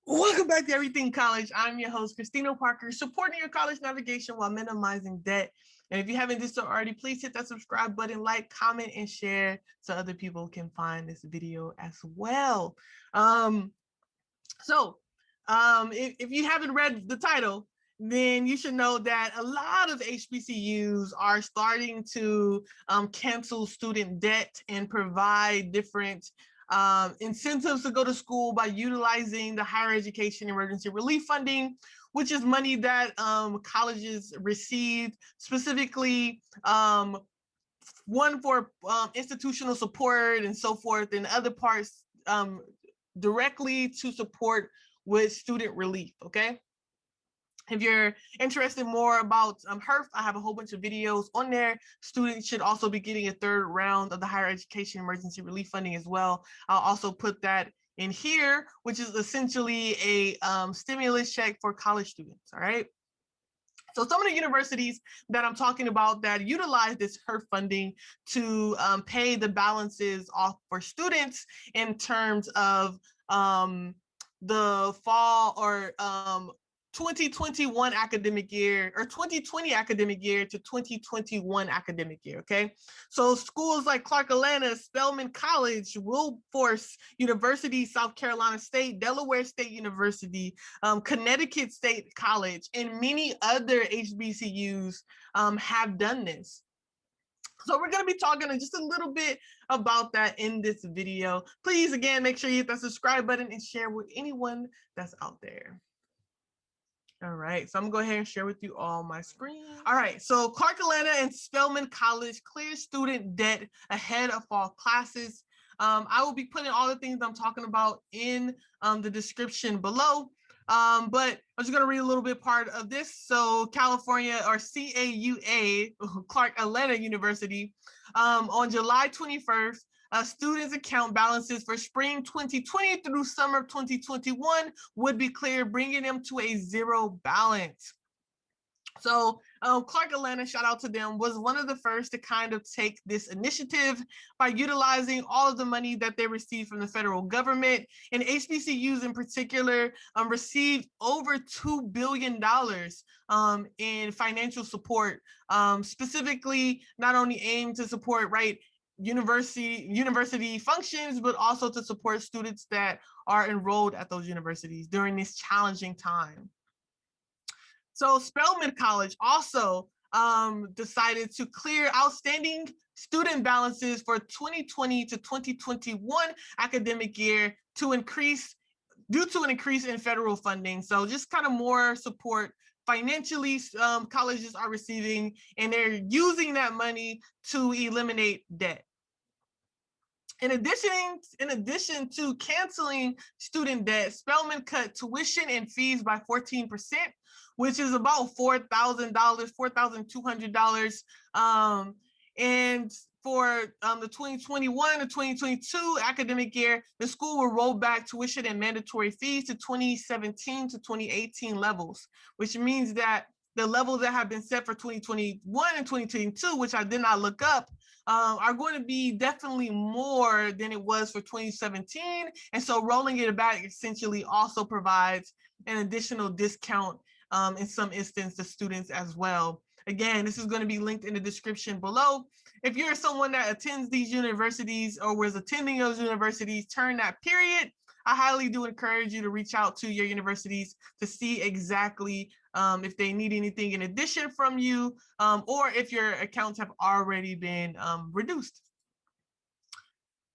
Welcome back to Everything College. I'm your host, Christina Parker, supporting your college navigation while minimizing debt. And if you haven't done so already, please hit that subscribe button, like, comment, and share so other people can find this video as well. If you haven't read the title, then you should know that a lot of HBCUs are starting to cancel student debt and provide different incentives to go to school by utilizing the higher education emergency relief funding, which is money that colleges received specifically one for institutional support and so forth, and other parts directly to support with student relief. Okay. If you're interested more about HERF, I have a whole bunch of videos on there. Students should also be getting a third round of the higher education emergency relief funding as well. I'll also put that in here, which is essentially a stimulus check for college students. All right. So some of the universities that I'm talking about that utilize this HERF funding to pay the balances off for students in terms of the fall or 2021 academic year or 2020 academic year to 2021 academic year. Okay. So schools like Clark Atlanta, Spelman College, Wilberforce University, South Carolina State, Delaware State University, Connecticut State College, and many other HBCUs have done this. So we're going to be talking just a little bit about that in this video. Please, again, make sure you hit that subscribe button and share with anyone that's out there. All right, so I'm gonna go ahead and share with you all my screen. All right, so Clark Atlanta and Spelman College clear student debt ahead of fall classes. I will be putting all the things I'm talking about in the description below. But I'm just gonna read a little bit part of this. So California, or CAUA, Clark Atlanta University, on July 21st, students' account balances for spring 2020 through summer 2021 would be cleared, bringing them to a zero balance. So Clark Atlanta, shout out to them, was one of the first to kind of take this initiative by utilizing all of the money that they received from the federal government. And HBCUs in particular received over $2 billion in financial support, specifically not only aimed to support, right, university functions, but also to support students that are enrolled at those universities during this challenging time. So Spelman College also decided to clear outstanding student balances for 2020 to 2021 academic year due to an increase in federal funding. So just kind of more support financially colleges are receiving, and they're using that money to eliminate debt. In addition to canceling student debt, Spelman cut tuition and fees by 14%, which is about $4,000, $4,200. And for the 2021 to 2022 academic year, the school will roll back tuition and mandatory fees to 2017 to 2018 levels, which means that the levels that have been set for 2021 and 2022, which I did not look up, are going to be definitely more than it was for 2017. And so rolling it back essentially also provides an additional discount in some instances to students as well. Again, this is going to be linked in the description below. If you're someone that attends these universities or was attending those universities during that period, I highly do encourage you to reach out to your universities to see exactly if they need anything in addition from you, or if your accounts have already been reduced.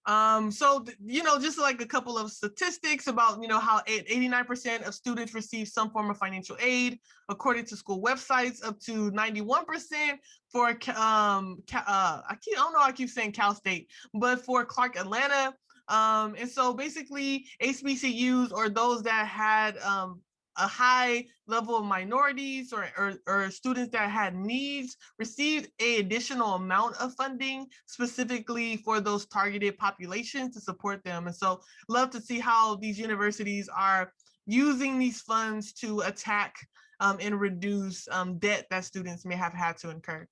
Just like a couple of statistics about, how 89% of students receive some form of financial aid, according to school websites, up to 91% for, I don't know, I keep saying Cal State, but for Clark Atlanta. And so basically HBCUs, or those that had a high level of minorities or students that had needs, received an additional amount of funding specifically for those targeted populations to support them. And so love to see how these universities are using these funds to attack and reduce debt that students may have had to incur.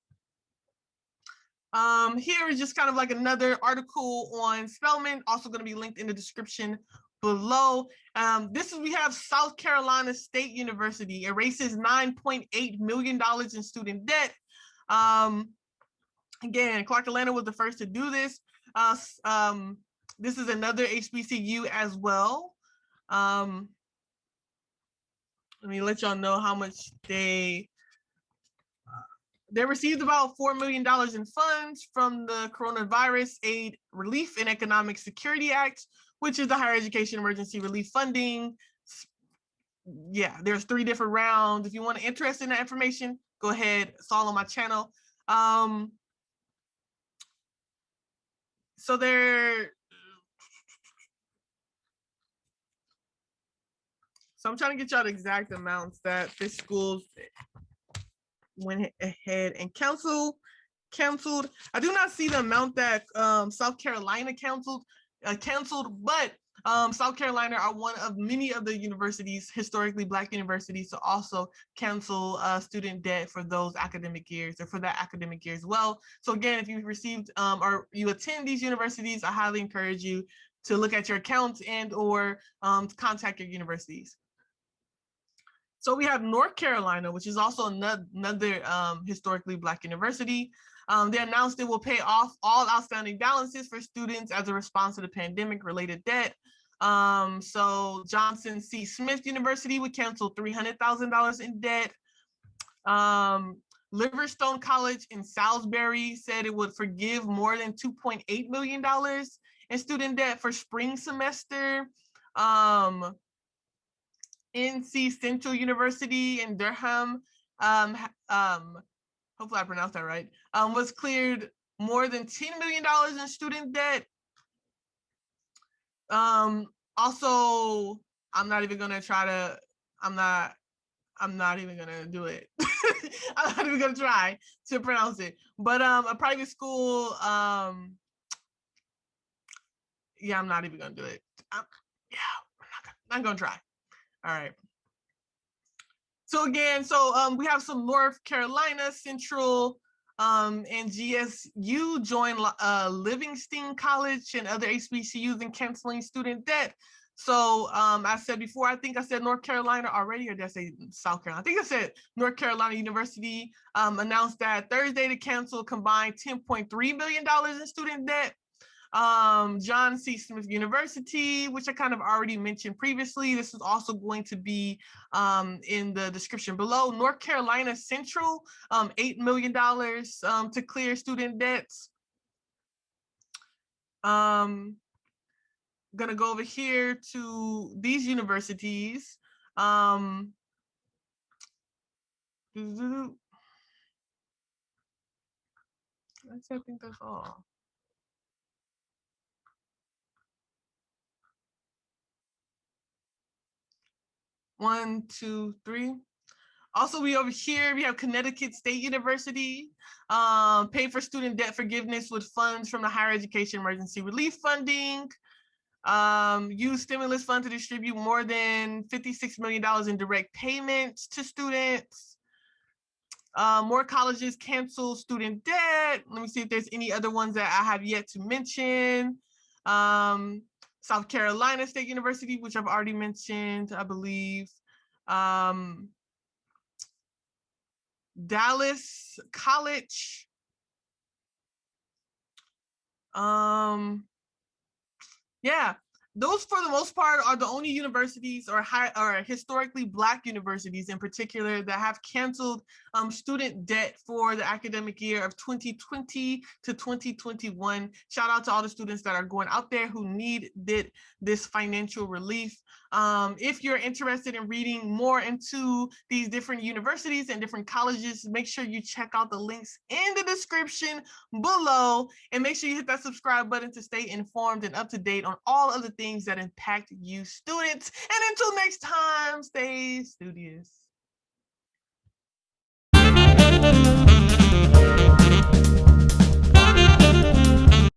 Here is just kind of like another article on Spelman, also going to be linked in the description below. We have South Carolina State University erases $9.8 million in student debt. Again, Clark Atlanta was the first to do this. This is another HBCU as well. Let me let y'all know how much they received about $4 million in funds from the Coronavirus Aid, Relief, and Economic Security Act, which is the higher education emergency relief funding. Yeah, there's 3 different rounds. If you want to interested in that information, go ahead. It's all on my channel. So I'm trying to get y'all the exact amounts that this school went ahead and canceled. I do not see the amount that South Carolina canceled, but South Carolina are one of many of the universities, historically Black universities, to also cancel student debt for those academic years, or for that academic year as well. So again, if you've received or you attend these universities, I highly encourage you to look at your accounts and or contact your universities. So we have North Carolina, which is also another historically Black university. They announced it will pay off all outstanding balances for students as a response to the pandemic-related debt. So Johnson C. Smith University would cancel $300,000 in debt. Liverstone College in Salisbury said it would forgive more than $2.8 million in student debt for spring semester. NC Central University in Durham, hopefully I pronounced that right, was cleared more than $10 million in student debt. Also, I'm not even gonna do it. I'm not even gonna try to pronounce it. But a private school, yeah, I'm not even gonna do it. I'm not gonna try. All right. So again, we have some North Carolina Central and GSU join Livingston College and other HBCUs in canceling student debt. So I said before, I think I said North Carolina already, or did I say South Carolina? I think I said North Carolina University announced that Thursday to cancel combined $10.3 million in student debt. John C. Smith University, which I kind of already mentioned previously. This is also going to be in the description below. North Carolina Central, $8 million to clear student debts. Gonna go over here to these universities. I think that's all. 1, 2, 3. Also, we over here, we have Connecticut State University, pay for student debt forgiveness with funds from the higher education emergency relief funding. Use stimulus fund to distribute more than $56 million in direct payments to students. More colleges cancel student debt. Let me see if there's any other ones that I have yet to mention. South Carolina State University, which I've already mentioned, I believe. Dallas College. Yeah, those for the most part are the only universities or historically Black universities in particular that have canceled student debt for the academic year of 2020 to 2021. Shout out to all the students that are going out there who need this financial relief. If you're interested in reading more into these different universities and different colleges, make sure you check out the links in the description below, and make sure you hit that subscribe button to stay informed and up to date on all of the things that impact you students. And until next time, stay studious.